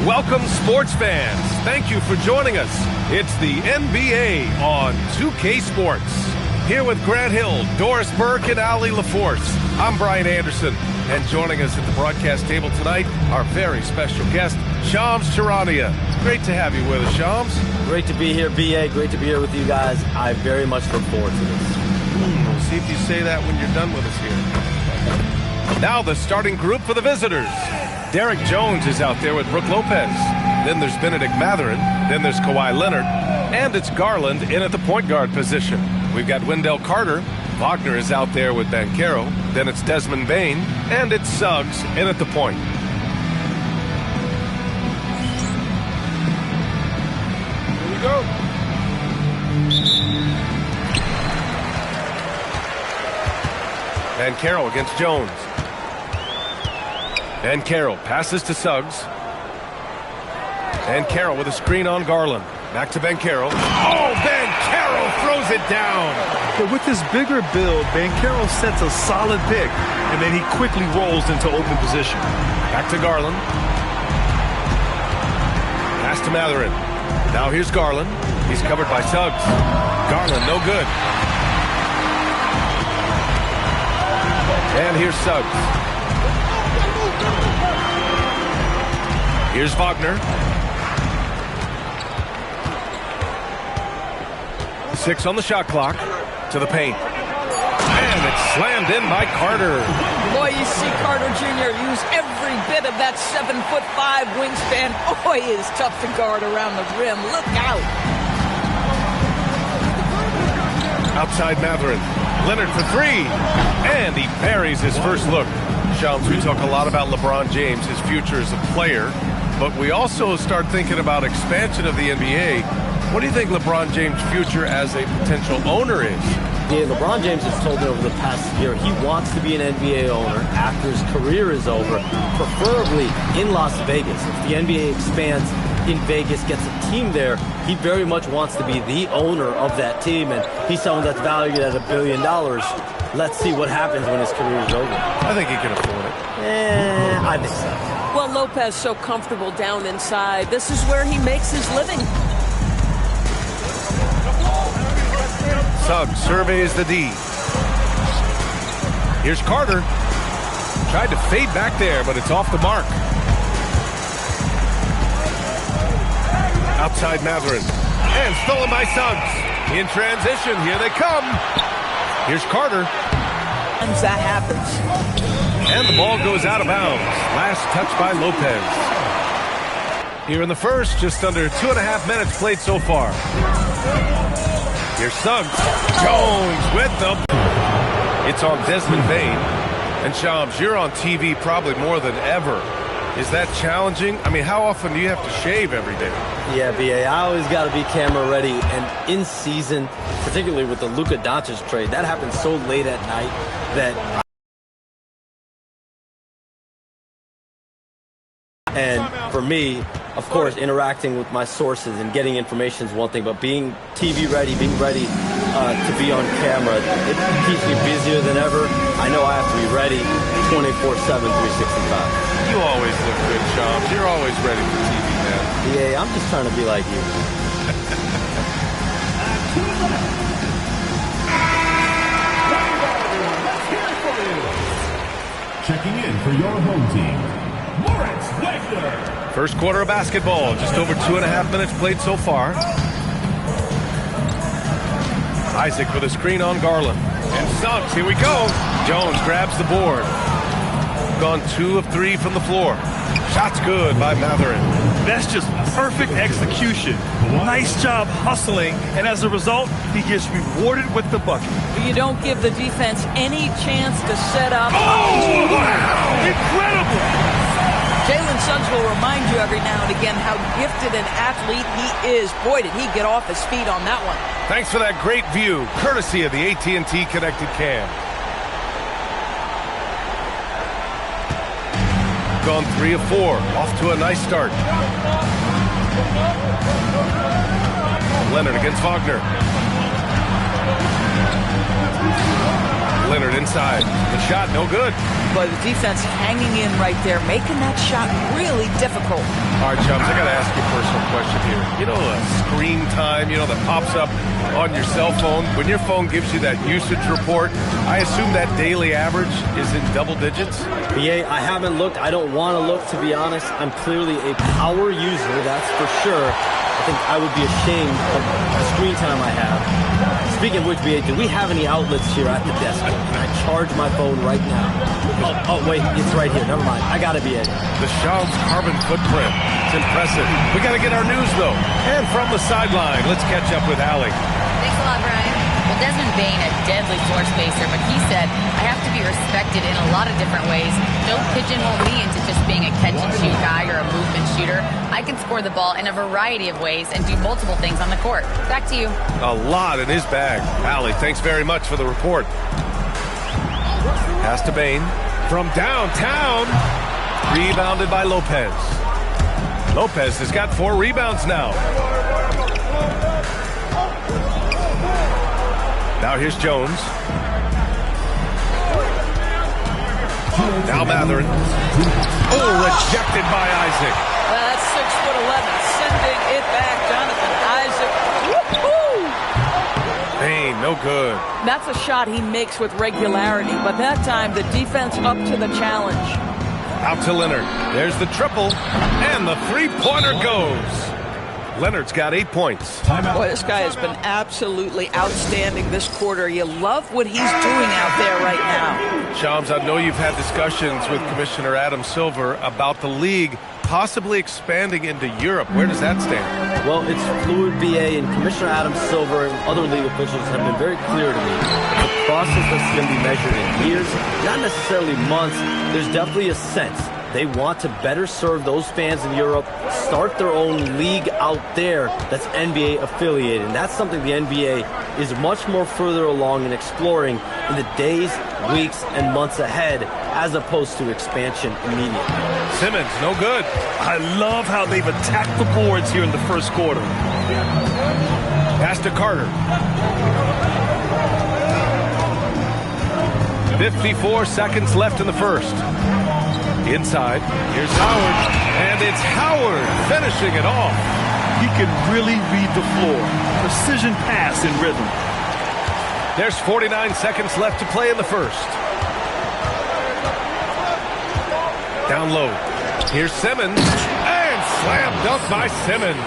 Welcome, sports fans. Thank you for joining us. It's the NBA on 2K Sports. Here with Grant Hill, Doris Burke, and Ali LaForce. I'm Brian Anderson. And joining us at the broadcast table tonight, our very special guest, Shams Charania. It's great to have you with us, Shams. Great to be here, B.A. Great to be here with you guys. I very much look forward to this. We'll see if you say that when you're done with us here. Now the starting group for the visitors. Derek Jones is out there with Brook Lopez. Then there's Benedict Mathurin. Then there's Kawhi Leonard. And it's Garland in at the point guard position. We've got Wendell Carter. Wagner is out there with Banchero. Then it's Desmond Bane. And it's Suggs in at the point. Here we go. Banchero against Jones. Banchero passes to Suggs. Banchero with a screen on Garland. Back to Banchero. Oh, Banchero throws it down. But with this bigger build, Banchero sets a solid pick, and then he quickly rolls into open position. Back to Garland. Pass to Mathurin. Now here's Garland. He's covered by Suggs. Garland, no good. And here's Suggs. Here's Wagner. 6 on the shot clock. To the paint. And it's slammed in by Carter. Boy, you see Carter Jr. use every bit of that 7'5" wingspan. Boy, he is tough to guard around the rim. Look out. Outside Mathurin. Leonard for 3. And he buries his first look. Shams, we talk a lot about LeBron James, his future as a player, but we also start thinking about expansion of the NBA. What do you think LeBron James' future as a potential owner is? Yeah, LeBron James has told me over the past year he wants to be an NBA owner after his career is over, preferably in Las Vegas. If the NBA expands in Vegas, gets a team there, he very much wants to be the owner of that team, and he's someone that's valued at $1 billion. Let's see what happens when his career is over. I think he can afford it. I think so. Well, Lopez so comfortable down inside. This is where he makes his living. Suggs surveys the D. Here's Carter. Tried to fade back there, but it's off the mark. Outside Mathurin. And stolen by Suggs. In transition, here they come. Here's Carter. Sometimes that happens. And the ball goes out of bounds. Last touch by Lopez. Here in the first, just under 2.5 minutes played so far. Here's Suggs. Jones with the... It's on Desmond Bane. And Shams, you're on TV probably more than ever. Is that challenging? I mean, how often do you have to shave every day? Yeah, B.A., I always got to be camera ready. And in season, particularly with the Luka Doncic trade, that happened so late at night that... And for me, of course, interacting with my sources and getting information is one thing, but being TV ready, being ready to be on camera, it keeps me busier than ever. I know I have to be ready 24/7, 365. You always look good, Shams. You're always ready for TV, man. Yeah, I'm just trying to be like you. Checking in for your home team, Wagner. First quarter of basketball, just over 2.5 minutes played so far. Isaac with a screen on Garland. And Suggs, here we go. Jones grabs the board. Gone 2 of 3 from the floor. Shot's good by Mathurin. That's just perfect execution. Nice job hustling, and as a result, he gets rewarded with the bucket. You don't give the defense any chance to set up. Oh, wow! Incredible! Jalen Suggs will remind you every now and again how gifted an athlete he is. Boy, did he get off his feet on that one. Thanks for that great view, courtesy of the AT&T Connected Cam. Gone 3 of 4, off to a nice start. Leonard against Wagner. Leonard inside. The shot, no good. But the defense hanging in right there, making that shot really difficult. All right, chums, I got to ask you a personal question here. You know, screen time, that pops up on your cell phone. When your phone gives you that usage report, I assume that daily average is in double digits? BA, I haven't looked. I don't want to look, to be honest. I'm clearly a power user, that's for sure. I think I would be ashamed of the screen time I have. Speaking of which, BA, do we have any outlets here at the desk? Can I charge my phone right now? Oh, wait, it's right here. Never mind. I got it, BA. The Shams carbon footprint. It's impressive. We got to get our news, though. And from the sideline, let's catch up with Allie. Thanks a lot, Brian. Well, Desmond Bain, a deadly floor spacer, but he said, I have to be respected in a lot of different ways. Don't pigeonhole me into just being a catch-and-shoot guy or a movement shooter. I can score the ball in a variety of ways and do multiple things on the court. Back to you. A lot in his bag. Allie, thanks very much for the report. Pass to Bain. From downtown. Rebounded by Lopez. Lopez has got 4 rebounds now. Now here's Jones. Now Matherin. Oh, rejected by Isaac. Well, that's 6'11", sending it back. Jonathan Isaac. Woo-hoo! Bain, no good. That's a shot he makes with regularity, but that time the defense up to the challenge. Out to Leonard. There's the triple, and the three-pointer goes. Leonard's got 8 points. Boy, this guy has been absolutely outstanding this quarter. You love what he's doing out there right now. Shams, I know you've had discussions with Commissioner Adam Silver about the league possibly expanding into Europe. Where does that stand? Well, it's fluid, BA, and Commissioner Adam Silver and other league officials have been very clear to me. It's a process that's going to be measured in years, not necessarily months. There's definitely a sense. They want to better serve those fans in Europe, start their own league out there that's NBA affiliated. And that's something the NBA is much more further along in exploring in the days, weeks, and months ahead, as opposed to expansion immediately. Simmons, no good. I love how they've attacked the boards here in the first quarter. Pass to Carter. 54 seconds left in the first. Inside, here's Howard, and it's Howard finishing it off. He can really read the floor. Precision pass in rhythm. There's 49 seconds left to play in the first. Down low. Here's Simmons, and slam dunk by Simmons.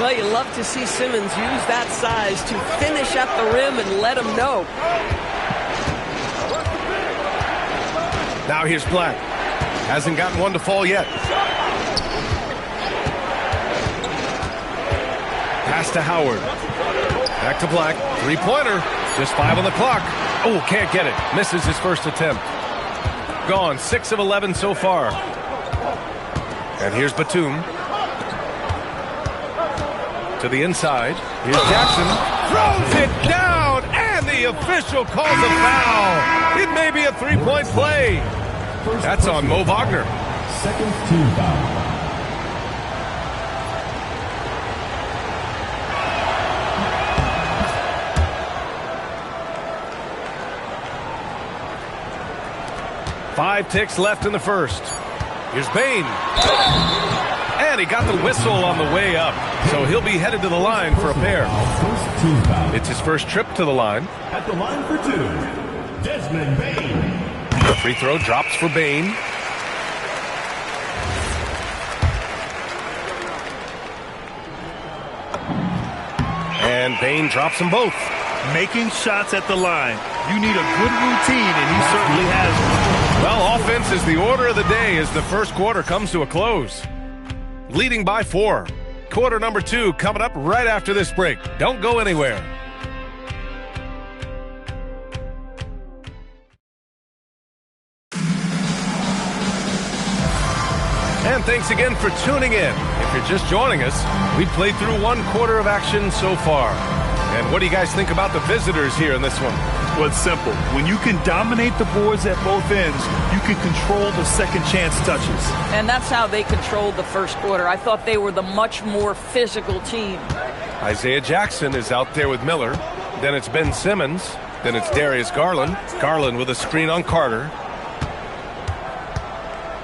Well, you love to see Simmons use that size to finish at the rim and let him know. Now here's Black. Hasn't gotten one to fall yet. Pass to Howard. Back to Black. Three-pointer. Just 5 on the clock. Oh, can't get it. Misses his first attempt. Gone. 6 of 11 so far. And here's Batum. To the inside. Here's Jackson. Throws it down. And the official calls a foul. It may be a three-point play. That's on Mo Wagner. Second team foul. Five ticks left in the first. Here's Bain. And he got the whistle on the way up. So he'll be headed to the line for a pair. First team foul. It's his first trip to the line. At the line for 2, Desmond Bain. The free throw drops for Bain. And Bain drops them both. Making shots at the line. You need a good routine, and he certainly has one. Well, offense is the order of the day as the first quarter comes to a close. Leading by 4. Quarter number 2 coming up right after this break. Don't go anywhere. And thanks again for tuning in. If you're just joining us, we've played through 1 quarter of action so far. And what do you guys think about the visitors here in this one? Well, it's simple. When you can dominate the boards at both ends, you can control the second chance touches. And that's how they controlled the first quarter. I thought they were the much more physical team. Isaiah Jackson is out there with Miller. Then it's Ben Simmons. Then it's Darius Garland. Garland with a screen on Carter.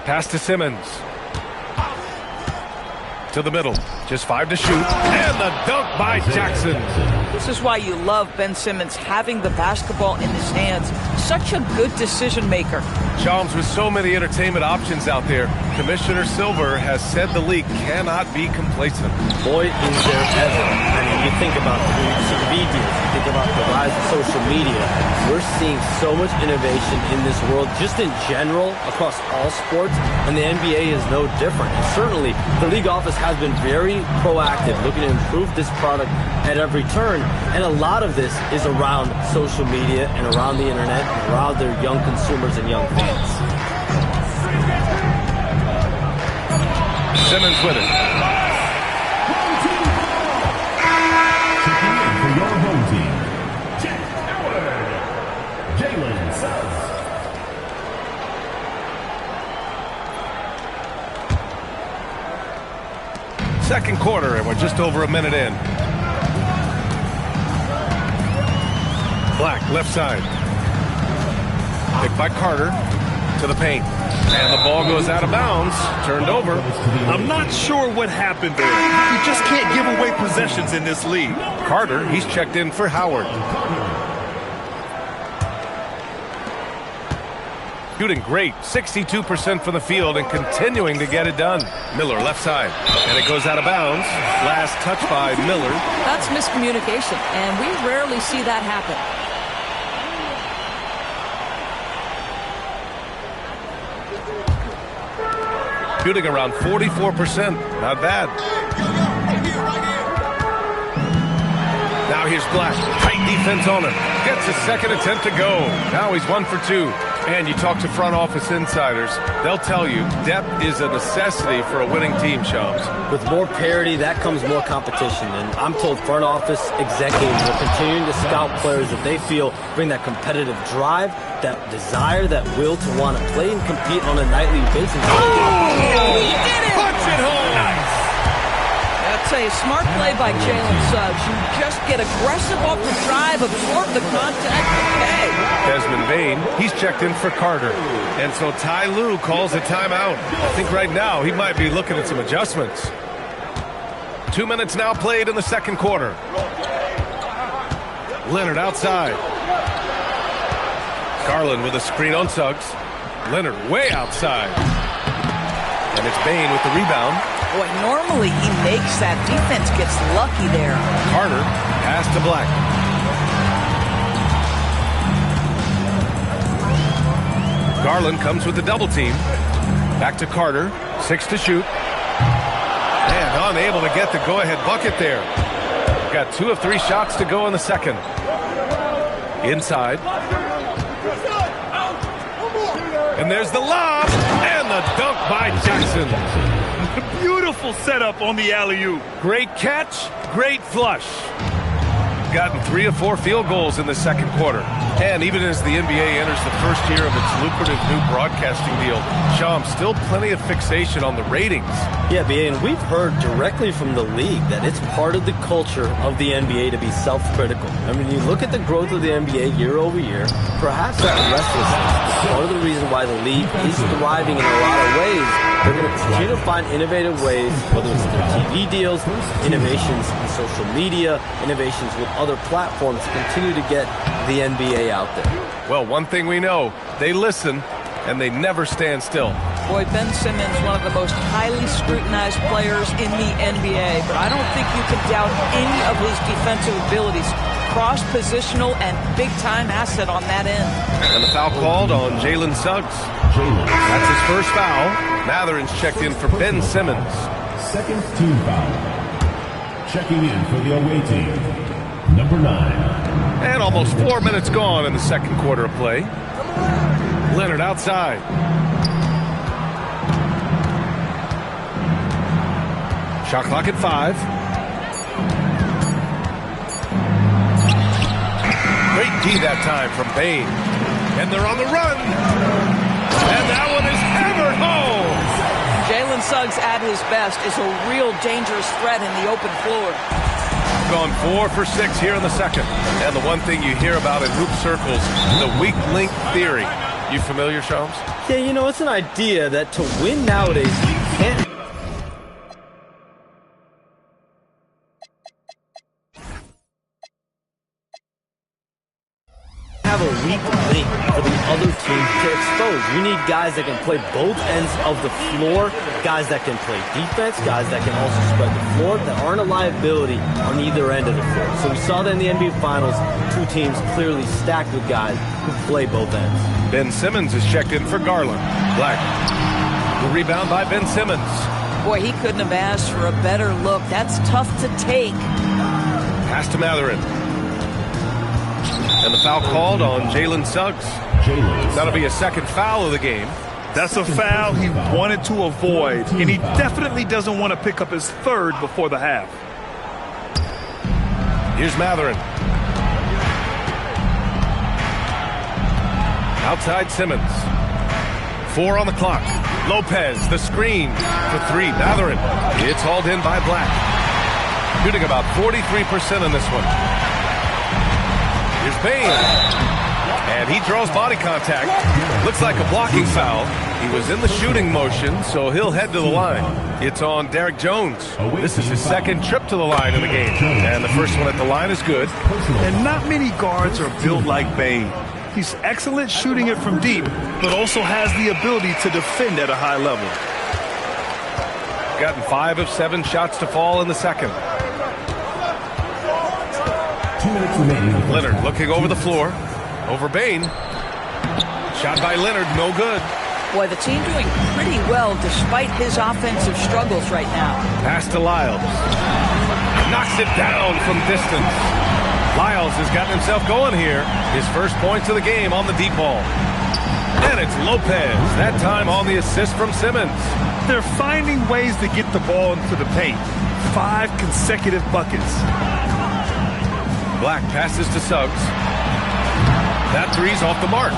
Pass to Simmons. To the middle. Just 5 to shoot. And the dunk by Jackson. This is why you love Ben Simmons having the basketball in his hands. Such a good decision maker. Shams, with so many entertainment options out there, Commissioner Silver has said the league cannot be complacent. Boy, is there ever. I mean, you think about the TV deals, you think about the rise of social media. We're seeing so much innovation in this world, just in general, across all sports, and the NBA is no different. And certainly, the league office has been very proactive, looking to improve this product at every turn, and a lot of this is around social media and around the internet and around their young consumers and young fans. Simmons with it. Checking in for your home team, Jack Howard, Jalen Suggs. Second quarter, and we're just over a minute in. Black, left side. Picked by Carter to the paint. And the ball goes out of bounds. Turned over. I'm not sure what happened there. You just can't give away possessions in this league. Carter, he's checked in for Howard. Shooting great, 62% from the field and continuing to get it done. Miller, left side, and it goes out of bounds. Last touch by Miller. That's miscommunication, and we rarely see that happen. Shooting around 44%, not bad. Now here's Black, tight defense on him. Gets his second attempt to go. Now he's 1 for 2. And you talk to front office insiders, they'll tell you depth is a necessity for a winning team, Shams. With more parity, that comes more competition. And I'm told front office executives are continuing to scout players that they feel bring that competitive drive, that desire, that will to want to play and compete on a nightly basis. Oh, he did it! Punch it home! That's a smart play by Jalen Suggs. You just get aggressive off the drive, absorb the contact, okay. Desmond Bain, he's checked in for Carter. And so Ty Lue calls a timeout. I think right now he might be looking at some adjustments. 2 minutes now played in the second quarter. Leonard outside. Garland with a screen on Suggs. Leonard way outside. And it's Bain with the rebound. Boy, normally he makes that. Defense gets lucky there. Carter, pass to Black. Garland comes with the double team. Back to Carter. 6 to shoot. And unable to get the go-ahead bucket there. Got 2 of 3 shots to go in the second. Inside. And there's the lob. And the dunk by Jackson. Beautiful setup on the alley-oop. Great catch, great flush. Gotten 3 of 4 field goals in the second quarter. And even as the NBA enters the first year of its lucrative new broadcasting deal, Shams, still plenty of fixation on the ratings. Yeah, BA, and we've heard directly from the league that it's part of the culture of the NBA to be self-critical. I mean, you look at the growth of the NBA year over year, perhaps that restlessness is part of the reason why the league is thriving in a lot of ways. They're going to continue to find innovative ways, whether it's their TV deals, innovations in social media, innovations with other platforms to continue to get the NBA out there. Well, one thing we know, they listen and they never stand still. Boy, Ben Simmons, one of the most highly scrutinized players in the NBA, but I don't think you can doubt any of his defensive abilities. Cross-positional and big-time asset on that end. And the foul called on Jalen Suggs. That's his first foul. Matherin's checked in for Ben Simmons. Second team foul. Checking in for the away team, number 9. And almost 4 minutes gone in the second quarter of play. Leonard outside. Shot clock at 5. Great D that time from Bain. And they're on the run. And that one is hammered home. Jalen Suggs at his best is a real dangerous threat in the open floor. gone 4 for 6 here in the second. And the one thing you hear about in hoop circles, the weak link theory. You familiar, Shams? Yeah, you know, it's an idea that to win nowadays, you can't have a weak link for the other team to expose. You need guys that can play both ends of the floor, guys that can play defense, guys that can also spread the floor, that aren't a liability on either end of the floor. So we saw that in the NBA Finals, two teams clearly stacked with guys who play both ends. Ben Simmons is checked in for Garland. Black. The rebound by Ben Simmons. Boy, he couldn't have asked for a better look. That's tough to take. Pass to Matherin. And the foul called on Jalen Suggs. That'll be a second foul of the game. That's a foul he wanted to avoid, and he definitely doesn't want to pick up his third before the half. Here's Matherin. Outside Simmons. 4 on the clock. Lopez, the screen for 3. Matherin. It's hauled in by Black. Shooting about 43% in this one. Here's Bain. And he draws body contact. Looks like a blocking foul. He was in the shooting motion, so he'll head to the line. It's on Derek Jones. This is his second trip to the line in the game. And the first one at the line is good. And not many guards are built like Bain. He's excellent shooting it from deep, but also has the ability to defend at a high level. Gotten 5 of 7 shots to fall in the second. 2 minutes remaining. Leonard looking over the floor. Over Bain. Shot by Leonard, no good. Boy, the team doing pretty well despite his offensive struggles right now. Pass to Lyles. Knocks it down from distance. Lyles has gotten himself going here. His first points of the game on the deep ball. And it's Lopez, that time on the assist from Simmons. They're finding ways to get the ball into the paint. 5 consecutive buckets. Black passes to Suggs. That three's off the mark.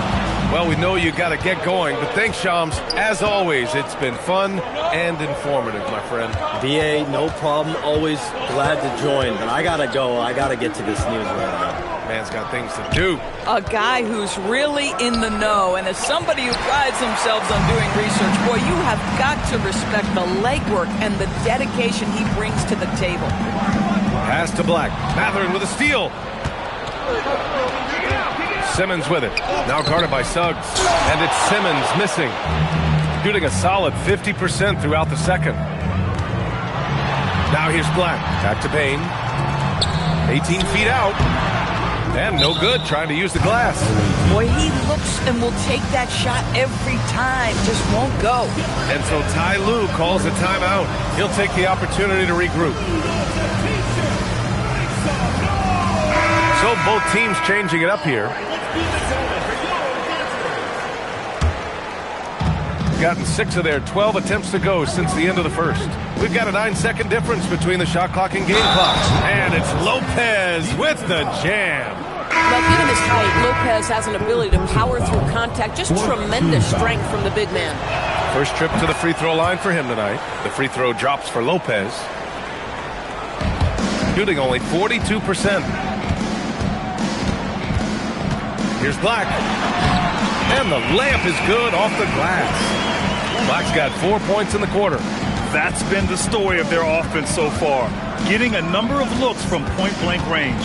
Well, we know you got to get going, but thanks, Shams. As always, it's been fun and informative, my friend. BA, no problem. Always glad to join, but I got to go. I got to get to this news right now. Man's got things to do. A guy who's really in the know, and as somebody who prides themselves on doing research, boy, you have got to respect the legwork and the dedication he brings to the table. Pass to Black. Matherin with a steal. Simmons with it. Now guarded by Suggs. And it's Simmons missing. Shooting a solid 50% throughout the second. Now here's Black. Back to Bain. 18 feet out. And no good, trying to use the glass. Boy, he looks and will take that shot every time. Just won't go. And so Ty Lue calls a timeout. He'll take the opportunity to regroup. So both teams changing it up here. Gotten 6 of their 12 attempts to go since the end of the first. We've got a 9-second difference between the shot clock and game clock. And it's Lopez with the jam. Now, given his height, Lopez has an ability to power through contact. Just tremendous strength from the big man. First trip to the free throw line for him tonight. The free throw drops for Lopez. Shooting only 42%. Here's Black. And the layup is good off the glass. Black's got 4 points in the quarter. That's been the story of their offense so far, getting a number of looks from point-blank range.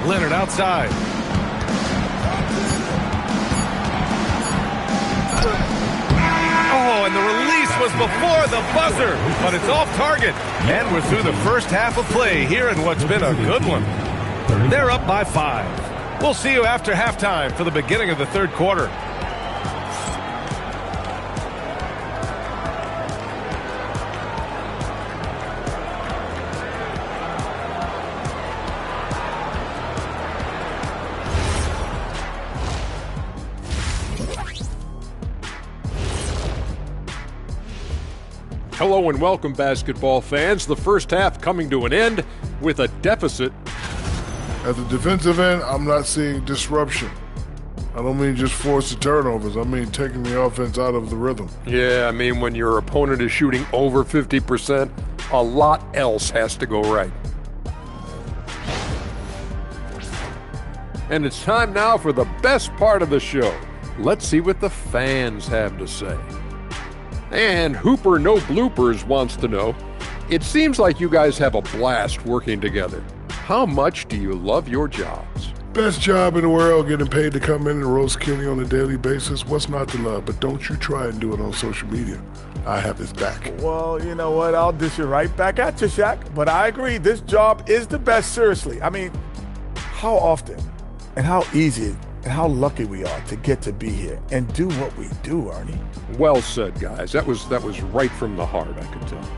Leonard outside. Oh, and the release was before the buzzer, but it's off target. And we're through the first half of play here in what's been a good one. They're up by 5. We'll see you after halftime for the beginning of the third quarter. Hello and welcome, basketball fans. The first half coming to an end with a deficit. At the defensive end, I'm not seeing disruption. I don't mean just forced turnovers. I mean taking the offense out of the rhythm. Yeah, I mean when your opponent is shooting over 50%, a lot else has to go right. And it's time now for the best part of the show. Let's see what the fans have to say. And Hooper No Bloopers wants to know, it seems like you guys have a blast working together. How much do you love your jobs? Best job in the world, getting paid to come in and roast Kenny on a daily basis. What's not to love? But don't you try and do it on social media. I have his back. Well, you know what? I'll dish it right back at you, Shaq. But I agree, this job is the best, seriously. I mean, how often and how easy and how lucky we are to get to be here and do what we do, Ernie. Well said, guys. That was right from the heart, I could tell.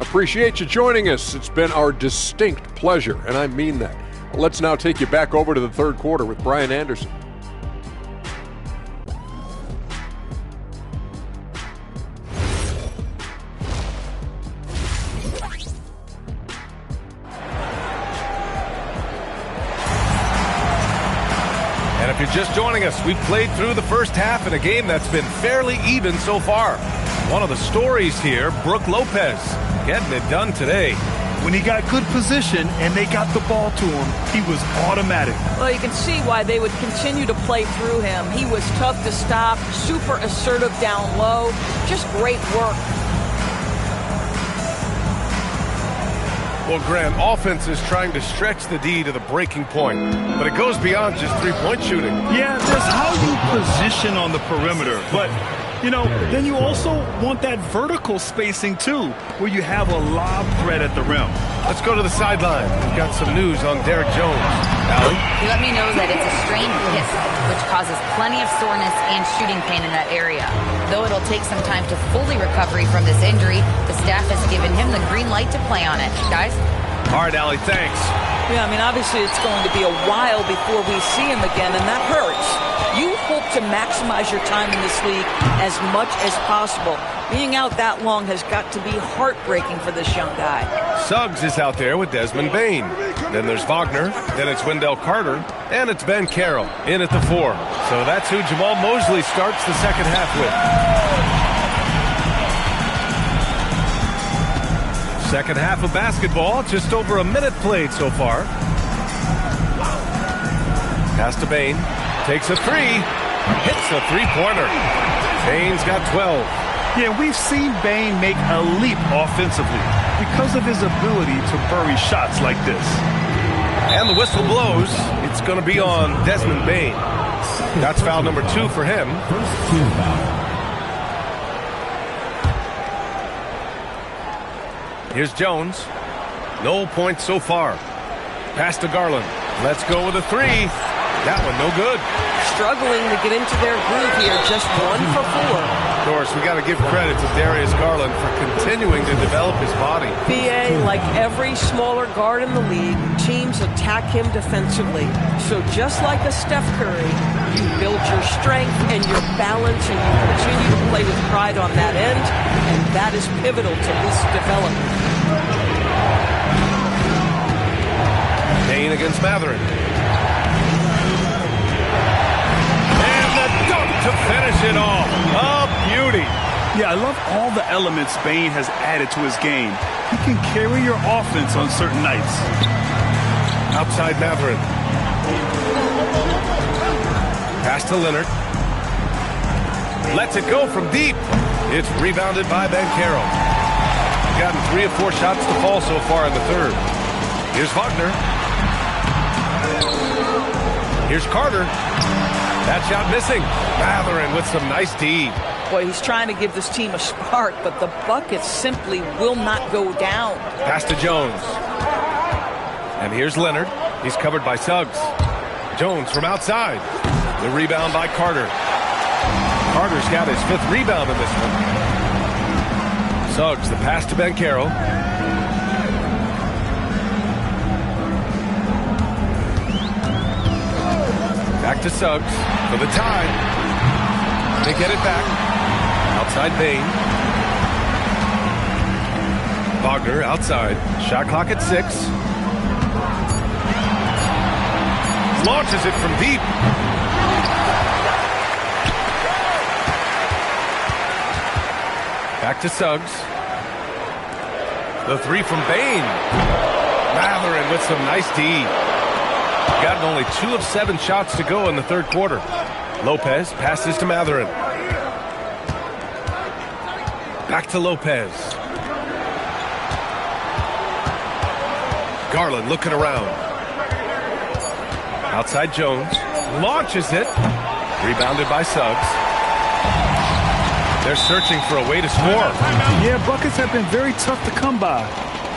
Appreciate you joining us. It's been our distinct pleasure, and I mean that. Let's now take you back over to the third quarter with Brian Anderson. And if you're just joining us, we've played through the first half in a game that's been fairly even so far. One of the stories here, Brook Lopez, getting it done today. When he got good position and they got the ball to him, he was automatic. Well, you can see why they would continue to play through him. He was tough to stop, super assertive down low, just great work. Well, Grant, offense is trying to stretch the D to the breaking point, but it goes beyond just three-point shooting. Yeah, there's how you position on the perimeter, but you know, then you also want that vertical spacing too, where you have a lob threat at the rim. Let's go to the sideline. We've got some news on Derek Jones. Allie? He let me know that it's a strained hip, which causes plenty of soreness and shooting pain in that area. Though it'll take some time to fully recover from this injury, the staff has given him the green light to play on it. Guys? All right, Allie, thanks. Yeah, I mean, obviously it's going to be a while before we see him again, and that hurts. You hope to maximize your time in this league as much as possible. Being out that long has got to be heartbreaking for this young guy. Suggs is out there with Desmond Bain. Then there's Wagner. Then it's Wendell Carter. And it's Ben Carroll in at the 4. So that's who Jamal Mosley starts the second half with. Second half of basketball, just over a minute played so far. Pass to Bain. Takes a 3. Hits a three-pointer. Bain's got 12. Yeah, we've seen Bain make a leap offensively because of his ability to bury shots like this. And the whistle blows. It's going to be on Desmond Bain. That's foul number 2 for him. First team foul. Here's Jones. No points so far. Pass to Garland. Let's go with a 3. That one no good. Struggling to get into their groove here. Just 1 for 4. Of course, we got to give credit to Darius Garland for continuing to develop his body. BA, like every smaller guard in the league, teams attack him defensively. So just like a Steph Curry, you build your strength and your balance, and you continue to play with pride on that end, and that is pivotal to his development. Bain against Matherin. And the dunk to finish it off. A beauty. Yeah, I love all the elements Bain has added to his game. He can carry your offense on certain nights. Outside Matherin. Pass to Leonard. Lets it go from deep. It's rebounded by Ben Carroll. Gotten 3 of 4 shots to fall so far in the third. Here's Wagner. Here's Carter. That shot missing. Matherin with some nice D. Boy, he's trying to give this team a spark, but the bucket simply will not go down. Pass to Jones. And here's Leonard. He's covered by Suggs. Jones from outside. The rebound by Carter. Carter's got his 5th rebound in this one. Suggs, the pass to Ben Carroll. Back to Suggs for the tie. They get it back. Outside Bain. Wagner outside. Shot clock at 6. Launches it from deep. Back to Suggs. The three from Bain. Matherin with some nice D. Gotten only 2 of 7 shots to go in the third quarter. Lopez passes to Matherin. Back to Lopez. Garland looking around. Outside Jones. Launches it. Rebounded by Suggs. They're searching for a way to score. Yeah, buckets have been very tough to come by.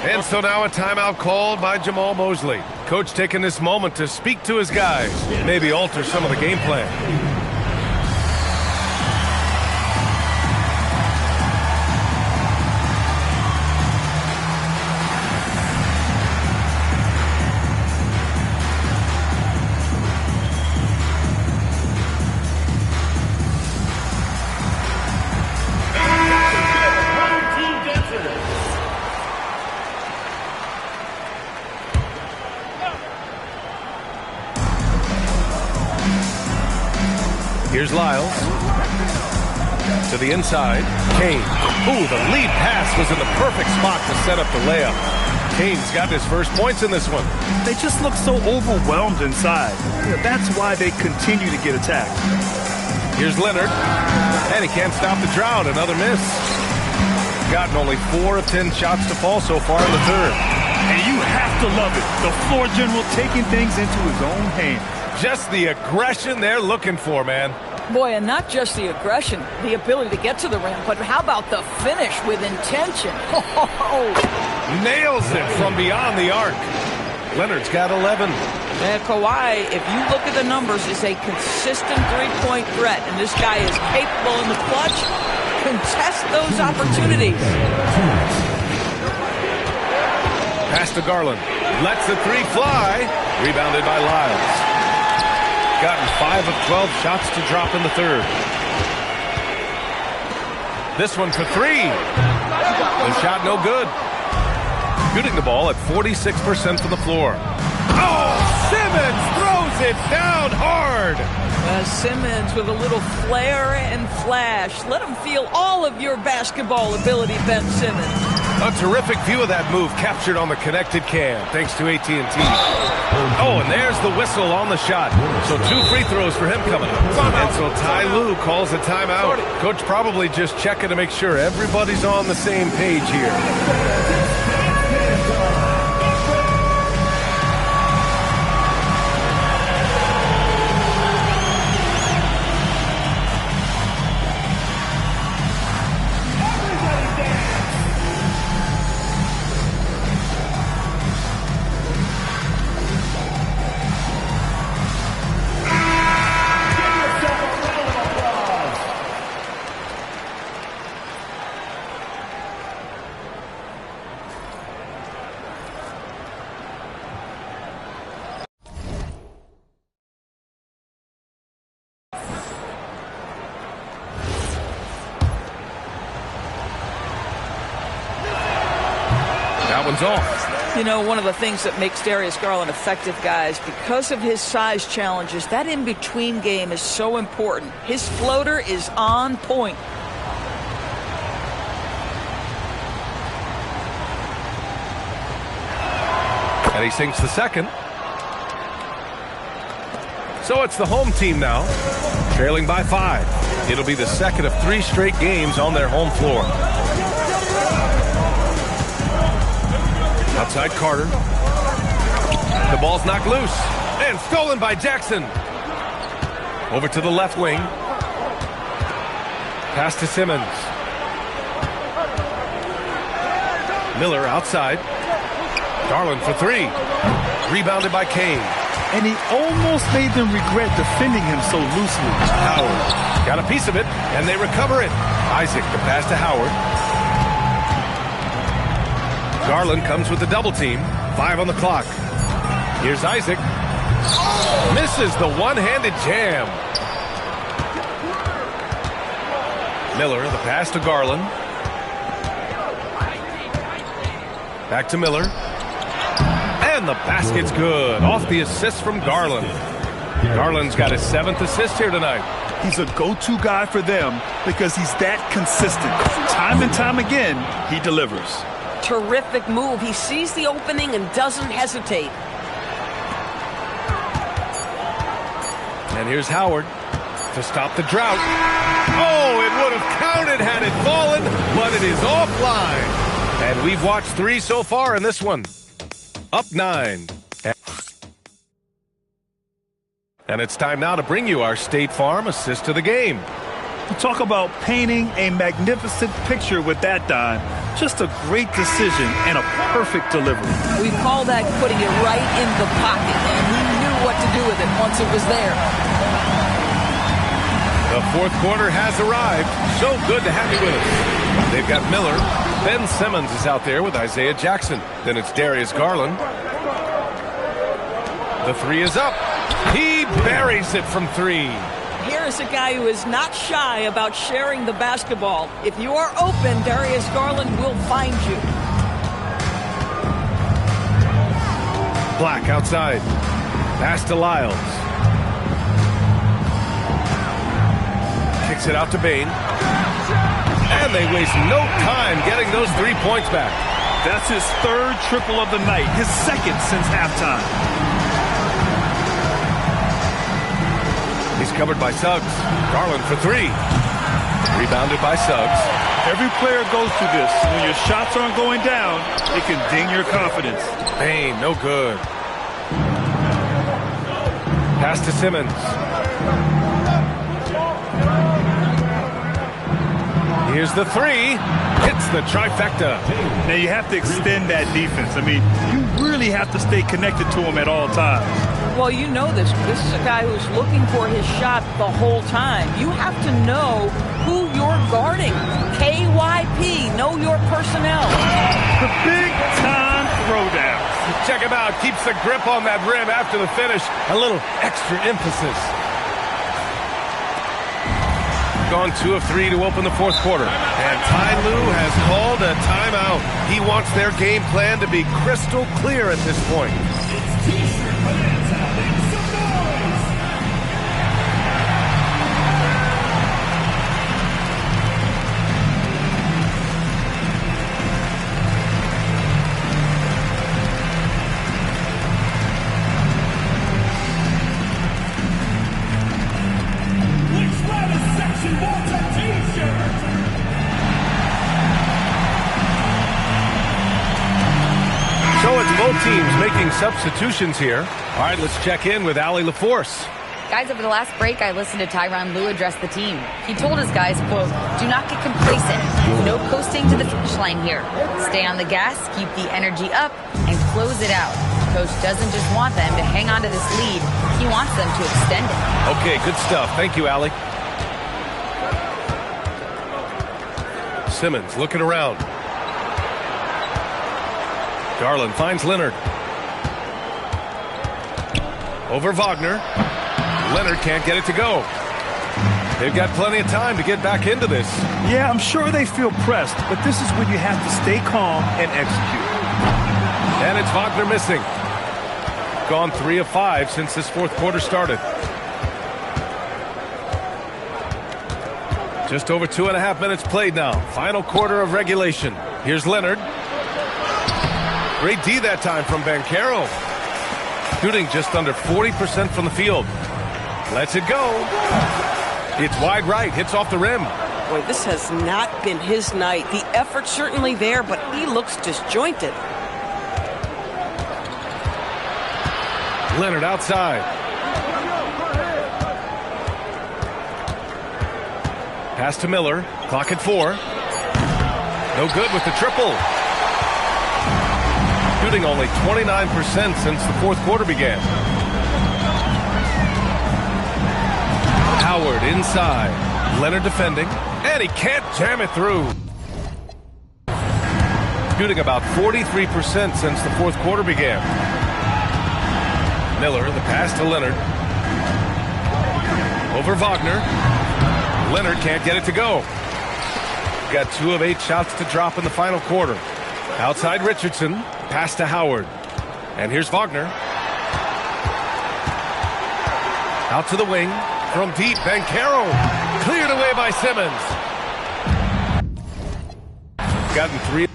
And so now a timeout called by Jamal Mosley. Coach taking this moment to speak to his guys. Maybe alter some of the game plan. Here's Lyles. To the inside. Kane. Ooh, the lead pass was in the perfect spot to set up the layup. Kane's got his first points in this one. They just look so overwhelmed inside. That's why they continue to get attacked. Here's Leonard. And he can't stop the drought. Another miss. Gotten only 4 of 10 shots to fall so far in the third. And you have to love it. The floor general taking things into his own hands. Just the aggression they're looking for, man. Boy, and not just the aggression, the ability to get to the rim, but how about the finish with intention? Nails it from beyond the arc. Leonard's got 11. And Kawhi, if you look at the numbers, is a consistent three-point threat, and this guy is capable in the clutch. Contest those opportunities. Pass to Garland. Lets the three fly. Rebounded by Lyles. Gotten 5 of 12 shots to drop in the third. This one for 3. The shot no good. Shooting the ball at 46% from the floor. Oh, Simmons throws it down hard. Simmons with a little flair and flash. Let him feel all of your basketball ability, Ben Simmons. A terrific view of that move captured on the connected cam, thanks to AT&T. Oh, and there's the whistle on the shot. So 2 free throws for him coming up. And so Ty Lue calls a timeout. Coach probably just checking to make sure everybody's on the same page here. Off. You know, one of the things that makes Darius Garland effective, guys, because of his size challenges, that in-between game is so important. His floater is on point. And he sinks the second. So it's the home team now, trailing by 5. It'll be the second of 3 straight games on their home floor. Outside Carter. The ball's knocked loose. And stolen by Jackson. Over to the left wing. Pass to Simmons. Miller outside. Garland for 3. Rebounded by Kane. And he almost made them regret defending him so loosely. Howard got a piece of it, and they recover it. Isaac, the pass to Howard. Garland comes with the double team. 5 on the clock. Here's Isaac. Misses the one-handed jam. Miller, the pass to Garland. Back to Miller. And the basket's good. Off the assist from Garland. Garland's got his 7th assist here tonight. He's a go-to guy for them because he's that consistent. Time and time again, he delivers. Terrific move. He sees the opening and doesn't hesitate. And here's Howard to stop the drought. Oh, it would have counted had it fallen, but it is offline. And we've watched 3 so far in this one. Up 9. And it's time now to bring you our State Farm assist of the game. Talk about painting a magnificent picture with that dime. Just a great decision and a perfect delivery. We call that putting it right in the pocket, and he knew what to do with it once it was there. The fourth quarter has arrived. So good to have you with us. They've got Miller. Ben Simmons is out there with Isaiah Jackson. Then it's Darius Garland. The 3 is up. He buries it from 3. Here is a guy who is not shy about sharing the basketball. If you are open, Darius Garland will find you. Black outside. Pass to Lyles. Kicks it out to Bain. And they waste no time getting those 3 points back. That's his 3rd triple of the night, his 2nd since halftime. He's covered by Suggs. Garland for 3. Rebounded by Suggs. Every player goes through this. When your shots aren't going down, it can ding your confidence. Bain, no good. Pass to Simmons. Here's the 3. Hits the trifecta. Now you have to extend that defense. I mean, you really have to stay connected to him at all times. Well, you know this. This is a guy who's looking for his shot the whole time. You have to know who you're guarding. KYP, know your personnel. The big-time throwdown. Check him out. Keeps the grip on that rim after the finish. A little extra emphasis. Gone 2 of 3 to open the fourth quarter. And Ty Lue has called a timeout. He wants their game plan to be crystal clear at this point. So it's both teams making substitutions here. All right, let's check in with Allie LaForce. Guys, over the last break, I listened to Tyronn Lue address the team. He told his guys, quote, "Do not get complacent. No coasting to the finish line here. Stay on the gas, keep the energy up, and close it out. Coach doesn't just want them to hang on to this lead. He wants them to extend it." Okay, good stuff. Thank you, Allie. Simmons looking around. Garland finds Leonard. Over Wagner. Leonard can't get it to go. They've got plenty of time to get back into this. Yeah, I'm sure they feel pressed, but this is when you have to stay calm and execute. And it's Wagner missing. Gone 3 of 5 since this fourth quarter started. Just over 2.5 minutes played now. Final quarter of regulation. Here's Leonard. Great D that time from Banchero. Shooting just under 40% from the field. Lets it go. It's wide right. Hits off the rim. Boy, this has not been his night. The effort's certainly there, but he looks disjointed. Leonard outside. Pass to Miller. Clock at 4. No good with the triple. Shooting only 29% since the fourth quarter began. Howard inside. Leonard defending. And he can't jam it through. Shooting about 43% since the fourth quarter began. Miller, the pass to Leonard. Over Wagner. Leonard can't get it to go. Got 2 of 8 shots to drop in the final quarter. Outside Richardson. Pass to Howard. And here's Wagner. Out to the wing. From deep, Banchero. Cleared away by Simmons. Gotten 3.